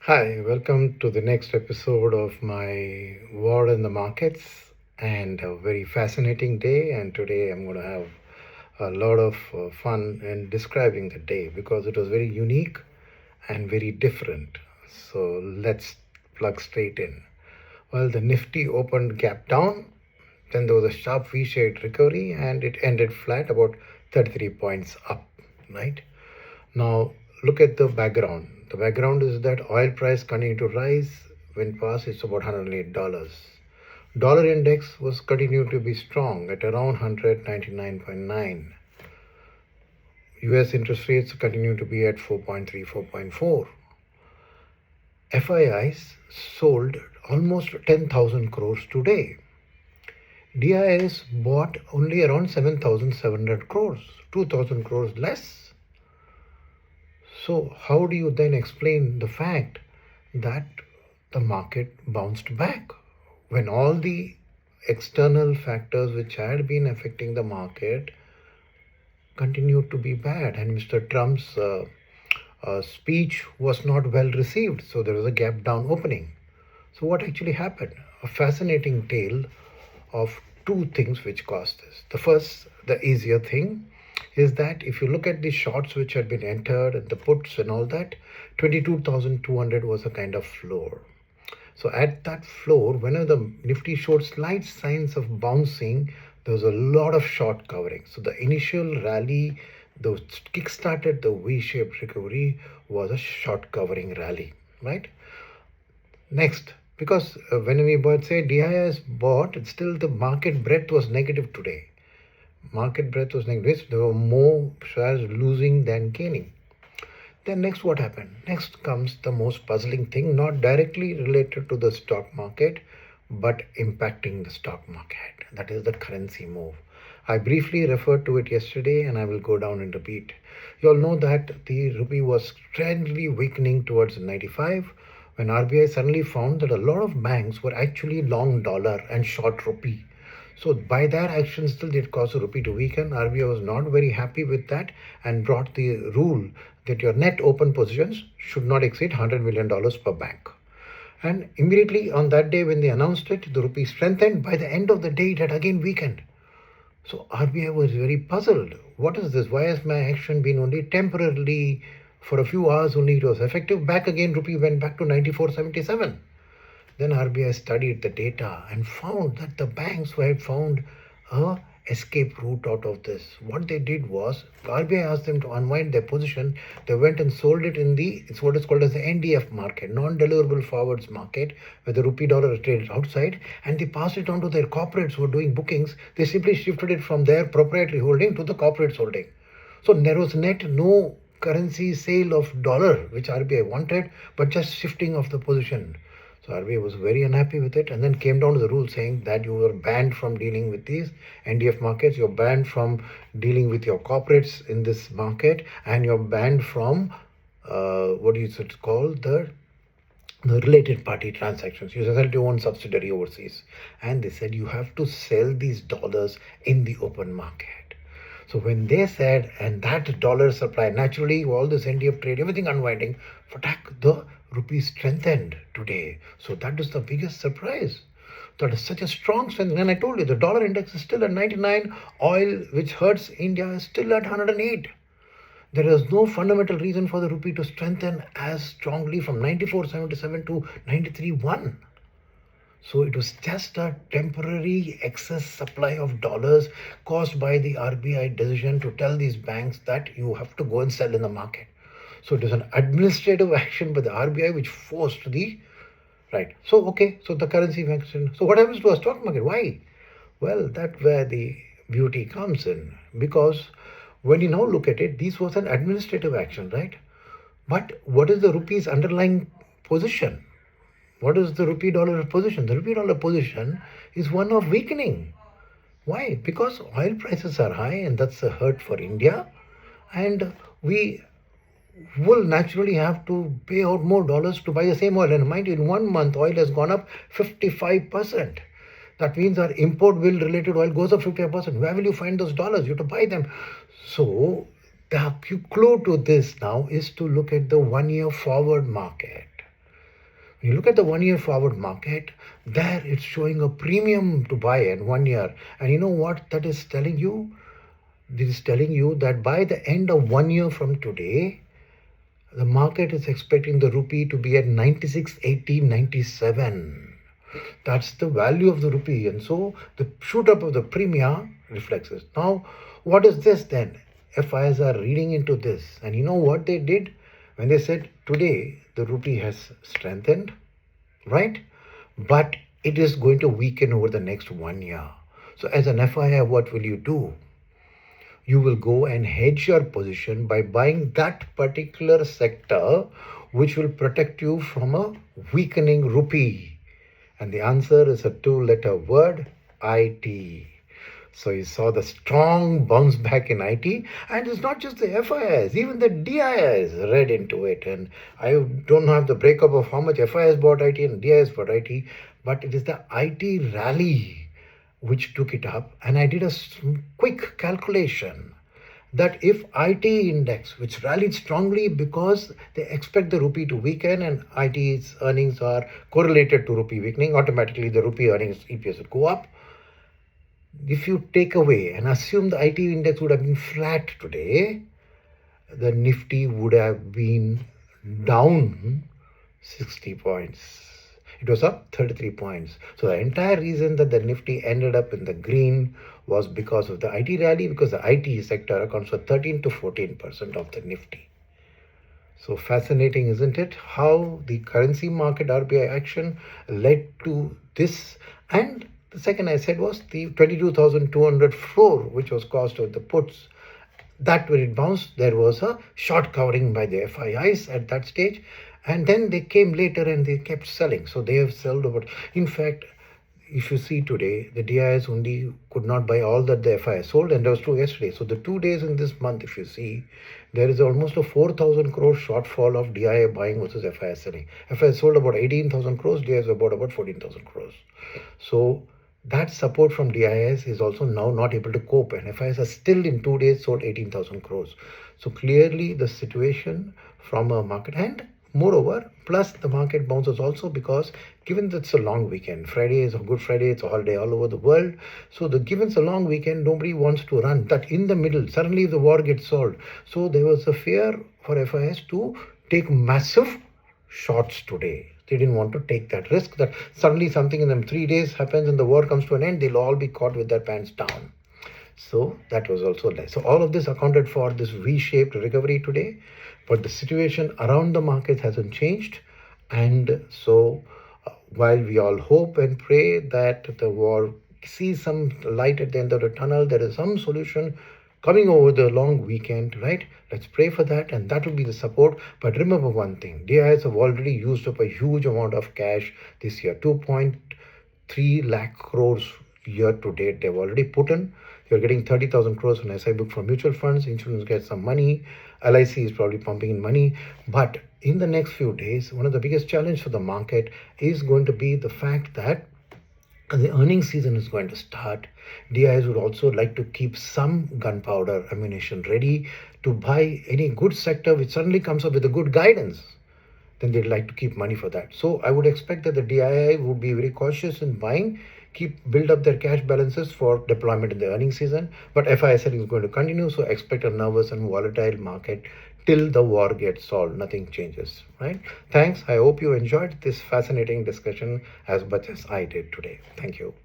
Hi, welcome to the next episode of my War in the Markets, and a very fascinating day. And today I'm going to have a lot of fun in describing the day because it was very unique and very different. So let's plug straight in. Well, the Nifty opened gap down, then there was a sharp V-shaped recovery, and it ended flat about 33 points up, right? Now, look at the background. The background is that oil price continued to rise. When past, it's about $108. Dollar index was continued to be strong at around 199.9. US interest rates continue to be at 4.3, 4.4. FIIs sold almost 10,000 crores today. DIS bought only around 7,700 crores, 2,000 crores less. So, how do you then explain the fact that the market bounced back when all the external factors which had been affecting the market continued to be bad, and Mr. Trump's speech was not well received, so there was a gap down opening. So, what actually happened? A fascinating tale of two things which caused this. The first, the easier thing, is that if you look at the shorts which had been entered and the puts and all that, 22,200 was a kind of floor. So at that floor, whenever the Nifty showed slight signs of bouncing, there was a lot of short covering. So the initial rally, the kick-started the V-shaped recovery, was a short covering rally, right? Next, because when we say DIS bought, it's still the market breadth was negative today. Market breadth was negative. There were more shares losing than gaining. Then next what happened? Next comes the most puzzling thing, not directly related to the stock market, but impacting the stock market. That is the currency move. I briefly referred to it yesterday and I will go down and repeat. You all know that the rupee was steadily weakening towards 95 when RBI suddenly found that a lot of banks were actually long dollar and short rupee. So by that action still it caused the rupee to weaken. RBI was not very happy with that and brought the rule that your net open positions should not exceed $100 million per bank. And immediately on that day when they announced it, the rupee strengthened. By the end of the day, it had again weakened. So RBI was very puzzled. What is this? Why has my action been only temporarily, for a few hours only it was effective? Back again, rupee went back to 94.77. Then RBI studied the data and found that the banks had found a escape route out of this. What they did was RBI asked them to unwind their position. They went and sold it in it's what is called as the NDF market, non-deliverable forwards market, where the rupee dollar is traded outside, and they passed it on to their corporates who were doing bookings. They simply shifted it from their proprietary holding to the corporate's holding. So there was net no currency sale of dollar, which RBI wanted, but just shifting of the position. So RBI was very unhappy with it and then came down to the rule saying that you were banned from dealing with these NDF markets, you're banned from dealing with your corporates in this market, and you're banned from what is it called? The related party transactions. You sell your own subsidiary overseas. And they said you have to sell these dollars in the open market. So when they said, and that dollar supply, naturally all this NDF trade, everything unwinding, the rupee strengthened today. So that is the biggest surprise. That is such a strong strength. And I told you, the dollar index is still at 99. Oil, which hurts India, is still at 108. There is no fundamental reason for the rupee to strengthen as strongly from 94.77 to 93.1. So it was just a temporary excess supply of dollars caused by the RBI decision to tell these banks that you have to go and sell in the market. So it is an administrative action by the RBI which forced the right. So okay, so the currency action. So what happens to a stock market? Why? Well, that's where the beauty comes in, because when you now look at it, this was an administrative action, right? But what is the rupee's underlying position? What is the rupee dollar position? The rupee dollar position is one of weakening. Why? Because oil prices are high and that's a hurt for India. And we will naturally have to pay out more dollars to buy the same oil. And mind you, in 1 month, oil has gone up 55%. That means our import bill related oil goes up 55%. Where will you find those dollars? You have to buy them. So the clue to this now is to look at the 1 year forward market. When you look at the 1 year forward market, there it's showing a premium to buy in 1 year. And you know what that is telling you? This is telling you that by the end of 1 year from today, the market is expecting the rupee to be at 96.8097. That's the value of the rupee. And so the shoot up of the premia reflects this. Now, what is this then? FIs are reading into this. And you know what they did? When they said today the rupee has strengthened, right? But it is going to weaken over the next 1 year. So as an FII, what will you do? You will go and hedge your position by buying that particular sector which will protect you from a weakening rupee. And the answer is a 2-letter word, IT. So you saw the strong bounce back in IT, and it's not just the FIIs, even the DIIs read into it. And I don't have the breakup of how much FIIs bought IT and DIIs bought IT, but it is the IT rally which took it up. And I did a quick calculation that if IT index, which rallied strongly because they expect the rupee to weaken and IT's earnings are correlated to rupee weakening, automatically the rupee earnings EPS would go up. If you take away and assume the IT index would have been flat today, the Nifty would have been down 60 points. It was up 33 points. So the entire reason that the Nifty ended up in the green was because of the IT rally, because the IT sector accounts for 13 to 14% of the Nifty. So fascinating, isn't it? How the currency market RBI action led to this. And the second I said was the 22,200 floor, which was caused with the puts. That when it bounced, there was a short covering by the FIIs at that stage. And then they came later and they kept selling. So they have sold about, in fact, if you see today, the DIIs only could not buy all that the FIIs sold, and that was true yesterday. So the 2 days in this month, if you see, there is almost a 4,000 crore shortfall of DII buying versus FIIs selling. FIIs sold about 18,000 crores, DIIs about 14,000 crores. So that support from DIIs is also now not able to cope, and FIIs are still in 2 days sold 18,000 crores. So clearly the situation from a market hand. Moreover, plus the market bounces also because given that it's a long weekend, Friday is a Good Friday, it's a holiday all over the world. So given it's a long weekend, nobody wants to run that in the middle. Suddenly the war gets solved. So there was a fear for FIs to take massive shorts today. They didn't want to take that risk that suddenly something in them 3 days happens and the war comes to an end, they'll all be caught with their pants down. So that was also less. So all of this accounted for this V-shaped recovery today, but the situation around the market hasn't changed. And so while we all hope and pray that the war sees some light at the end of the tunnel, there is some solution coming over the long weekend, right? Let's pray for that, and that will be the support. But remember one thing, DIs have already used up a huge amount of cash this year, 2.3 lakh crores year to date they've already put in. You're getting 30,000 crores on SI book from mutual funds. Insurance gets some money. LIC is probably pumping in money. But in the next few days, one of the biggest challenges for the market is going to be the fact that the earnings season is going to start. DIs would also like to keep some gunpowder ammunition ready to buy any good sector which suddenly comes up with a good guidance. Then they'd like to keep money for that. So I would expect that the DII would be very cautious in buying, build up their cash balances for deployment in the earnings season. But FI selling is going to continue, so expect a nervous and volatile market till the war gets solved. Nothing changes, right? Thanks. I hope you enjoyed this fascinating discussion as much as I did today. Thank you.